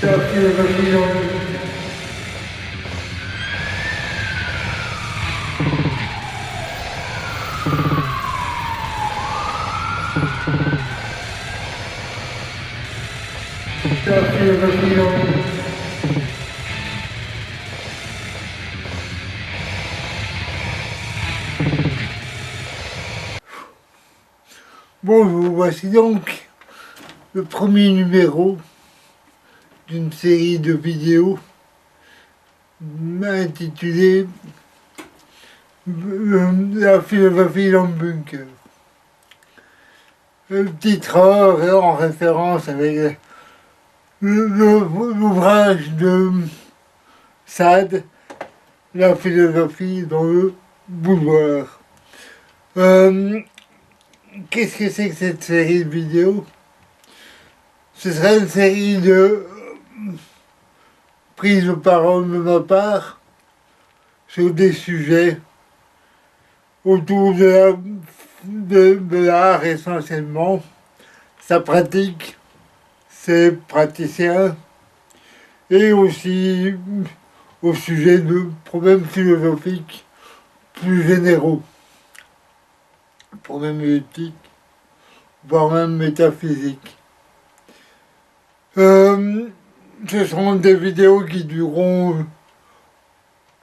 La philosophie en La philosophie en Bonjour, voici donc le premier numéro d'une série de vidéos intitulée La philosophie dans le bunker. Le titre en référence avec l'ouvrage de Sade, La philosophie dans le boudoir. Qu'est-ce que c'est que cette série de vidéos? Ce serait une série de prises de parole de ma part sur des sujets autour de l'art essentiellement, sa pratique, ses praticiens, et aussi au sujet de problèmes philosophiques plus généraux, problèmes éthiques, voire même métaphysiques. Ce seront des vidéos qui dureront,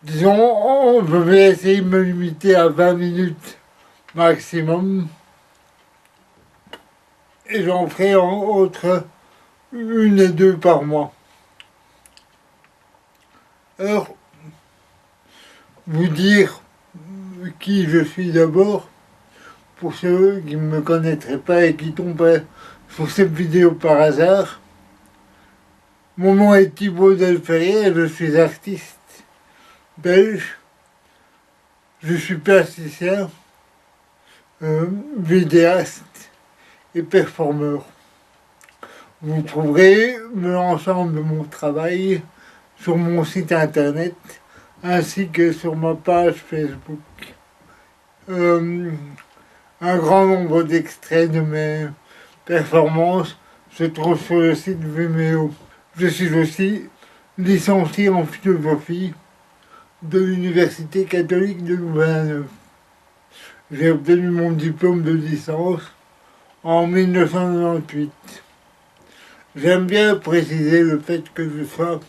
disons, je vais essayer de me limiter à 20 minutes maximum. Et j'en ferai entre 1 et 2 par mois. Alors, vous dire qui je suis d'abord, pour ceux qui ne me connaîtraient pas et qui tomberaient sur cette vidéo par hasard. Mon nom est Thibaut Delferrier et je suis artiste belge. Je suis plasticien, vidéaste et performeur. Vous trouverez l'ensemble de mon travail sur mon site internet ainsi que sur ma page Facebook. Un grand nombre d'extraits de mes performances se trouvent sur le site Vimeo. Je suis aussi licencié en philosophie de l'Université catholique de Louvain-la-Neuve. J'ai obtenu mon diplôme de licence en 1998. J'aime bien préciser le fait que je sois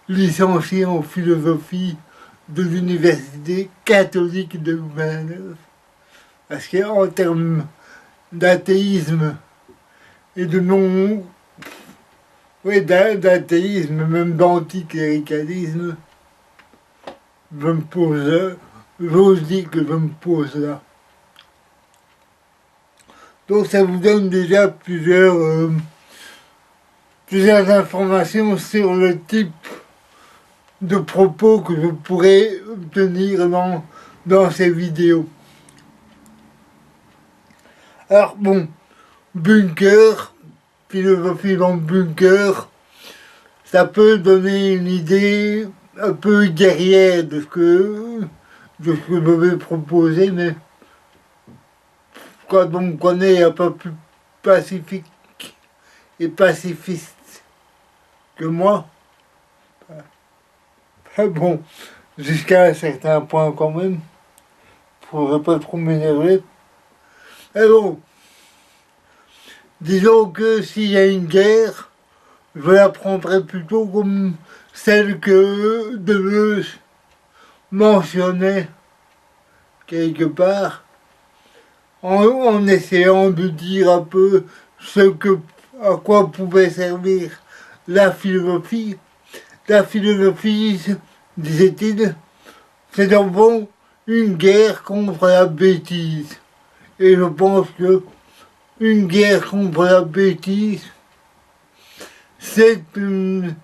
licencié en philosophie de l'Université catholique de Louvain-la-Neuve. Parce qu'en termes d'athéisme et de non... Oui, d'athéisme, même d'anticléricalisme, j'ose dire que je me pose là. Donc ça vous donne déjà plusieurs informations sur le type de propos que je pourrais tenir dans ces vidéos. Alors bon, bunker, philosophie dans le bunker, ça peut donner une idée un peu guerrière de ce que je vais proposer, mais quand on me connaît un peu plus pacifique et pacifiste que moi, bon, jusqu'à un certain point quand même, faudrait pas trop m'énerver. Mais bon, disons que s'il y a une guerre, je la prendrais plutôt comme celle que Deleuze mentionnait quelque part, en essayant de dire un peu à quoi pouvait servir la philosophie. La philosophie, disait-il, c'est en fond une guerre contre la bêtise. Et je pense que une guerre contre la bêtise, c'est une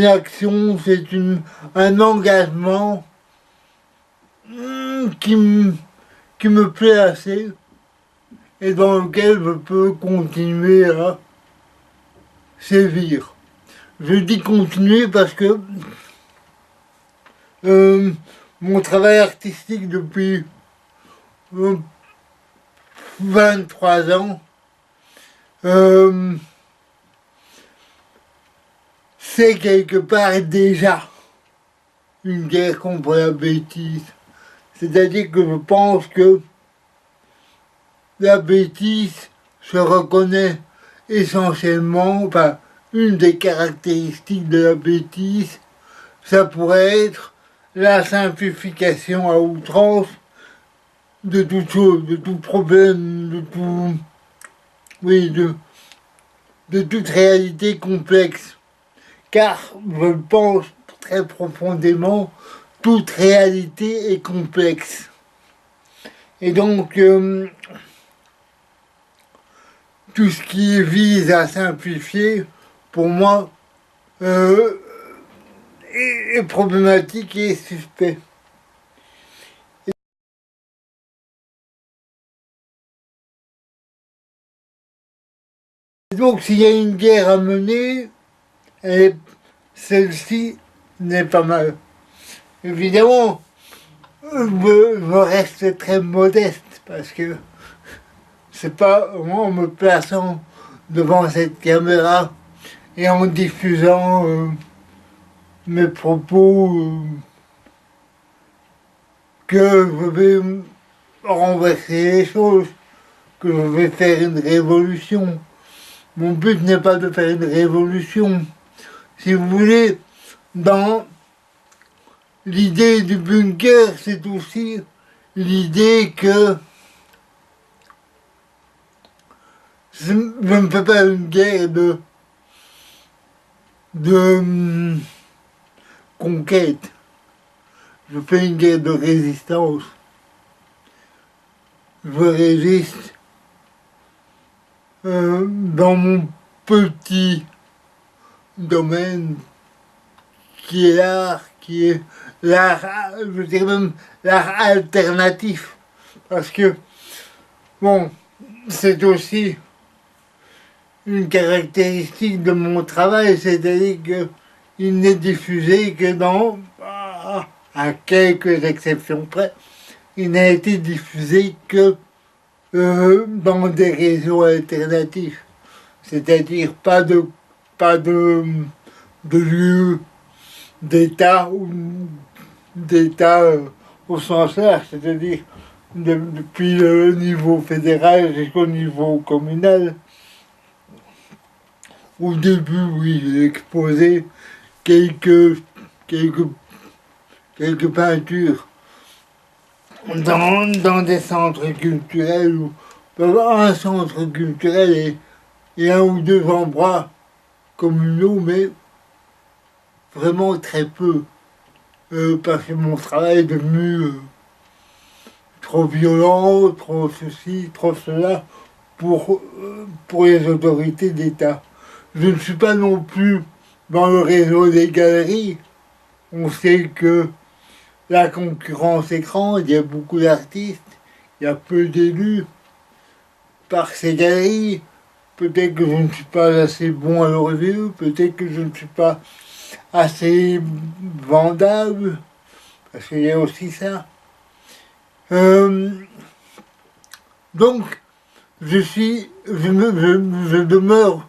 action, un engagement qui me plaît assez et dans lequel je peux continuer à sévir. Je dis continuer parce que mon travail artistique depuis 23 ans c'est quelque part déjà une guerre contre la bêtise. C'est-à-dire que je pense que la bêtise se reconnaît essentiellement, enfin, une des caractéristiques de la bêtise, ça pourrait être la simplification à outrance de toute chose, de tout problème, de tout, oui, de toute réalité complexe. Car je pense très profondément, toute réalité est complexe. Et donc, tout ce qui vise à simplifier, pour moi, est problématique et suspect. Et donc, s'il y a une guerre à mener, celle-ci n'est pas mal. Évidemment, je reste très modeste parce que c'est pas en me plaçant devant cette caméra et en diffusant mes propos que je vais renverser les choses, que je vais faire une révolution. Mon but n'est pas de faire une révolution. Si vous voulez, dans l'idée du bunker, c'est aussi l'idée que je ne fais pas une guerre de conquête. Je fais une guerre de résistance. Je résiste dans mon petit domaine qui est l'art, je dirais même l'art alternatif. Parce que, bon, c'est aussi une caractéristique de mon travail, c'est-à-dire qu'il n'est diffusé que dans, à quelques exceptions près, il n'a été diffusé que dans des réseaux alternatifs. C'est-à-dire pas de lieu d'État ou d'État au sens large, c'est-à-dire depuis le niveau fédéral jusqu'au niveau communal. Au début, oui, j'ai exposé quelques, quelques, quelques peintures dans des centres culturels, ou un centre culturel et un ou deux endroits communaux, mais vraiment très peu, parce que mon travail est devenu trop violent, trop ceci, trop cela, pour les autorités d'État. Je ne suis pas non plus dans le réseau des galeries. On sait que la concurrence est grande, il y a beaucoup d'artistes, il y a peu d'élus par ces galeries. Peut-être que je ne suis pas assez bon à leurs yeux, peut-être que je ne suis pas assez vendable, parce qu'il y a aussi ça. Donc, je demeure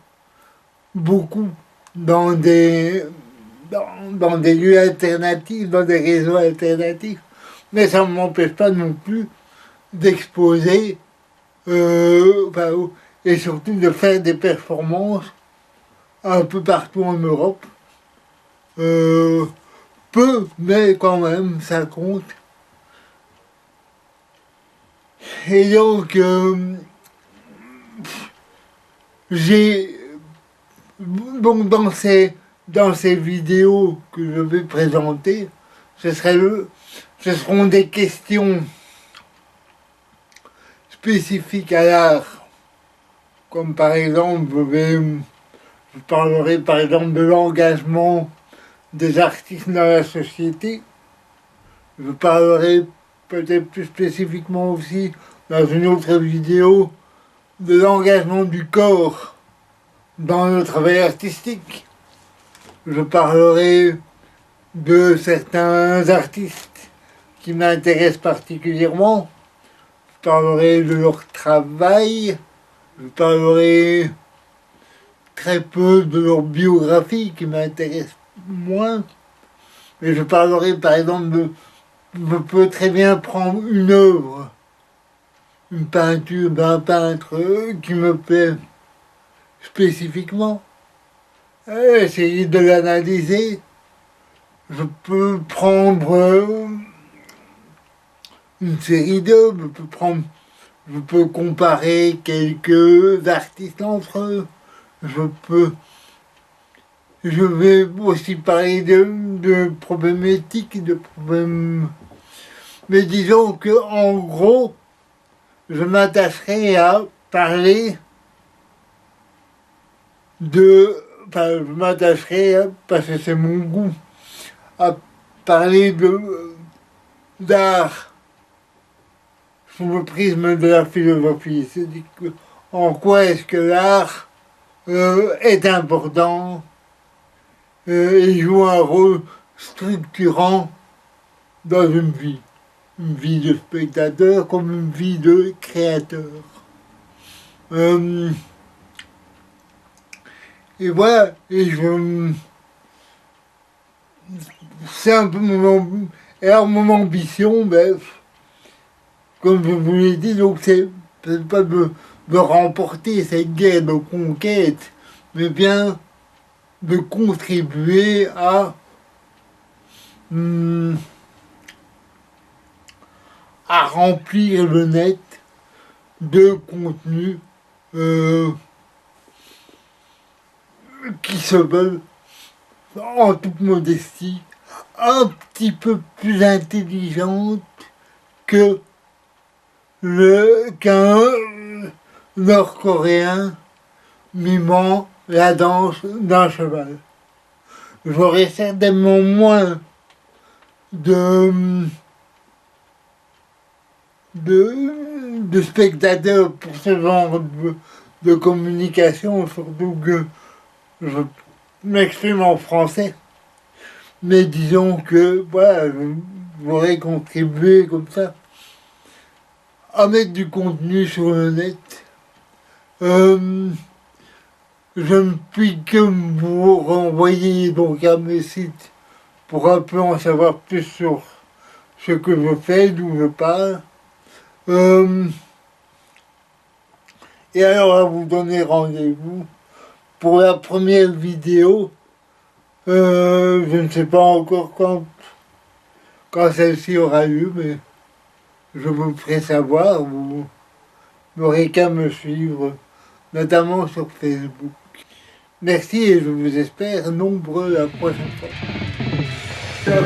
beaucoup dans dans des lieux alternatifs, dans des réseaux alternatifs, mais ça ne m'empêche pas non plus d'exposer et surtout de faire des performances un peu partout en Europe. Peu, mais quand même, ça compte. Et donc, j'ai donc dans ces vidéos que je vais présenter, ce seront des questions spécifiques à l'art, comme par exemple, je parlerai par exemple de l'engagement des artistes dans la société. Je parlerai peut-être plus spécifiquement aussi dans une autre vidéo de l'engagement du corps dans le travail artistique. Je parlerai de certains artistes qui m'intéressent particulièrement. Je parlerai de leur travail. Je parlerai très peu de leur biographie qui m'intéresse moins. Mais je parlerai par exemple je peux très bien prendre une œuvre, une peinture d'un peintre qui me plaît spécifiquement, essayer de l'analyser. Je peux prendre une série d'œuvres, je peux comparer quelques artistes entre eux. Je vais aussi parler de problèmes éthiques, de problèmes. Mais disons que en gros, je m'attacherai à parler enfin, je m'attacherai, parce que c'est mon goût, à parler d'art sous le prisme de la philosophie. C'est-à-dire en quoi est-ce que l'art est important et joue un rôle structurant dans une vie. Une vie de spectateur comme une vie de créateur. Et voilà, c'est un peu mon ambition, ben, comme je vous l'ai dit, donc c'est pas de remporter cette guerre de conquête, mais bien de contribuer à remplir le net de contenus qui se veulent, en toute modestie, un petit peu plus intelligente que qu'un Nord-Coréen mimant la danse d'un cheval. J'aurais certainement moins de spectateurs pour ce genre de communication, surtout que je m'exprime en français. Mais disons que voilà, j'aurais contribué comme ça à mettre du contenu sur le net. Je ne puis que vous renvoyer donc à mes sites pour un peu en savoir plus sur ce que je fais, d'où je parle. Et alors à vous donner rendez-vous pour la première vidéo. Je ne sais pas encore quand celle-ci aura lieu, mais je vous le ferai savoir. Vous n'aurez qu'à me suivre, notamment sur Facebook. Merci et je vous espère nombreux la prochaine fois. La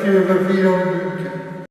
philosophie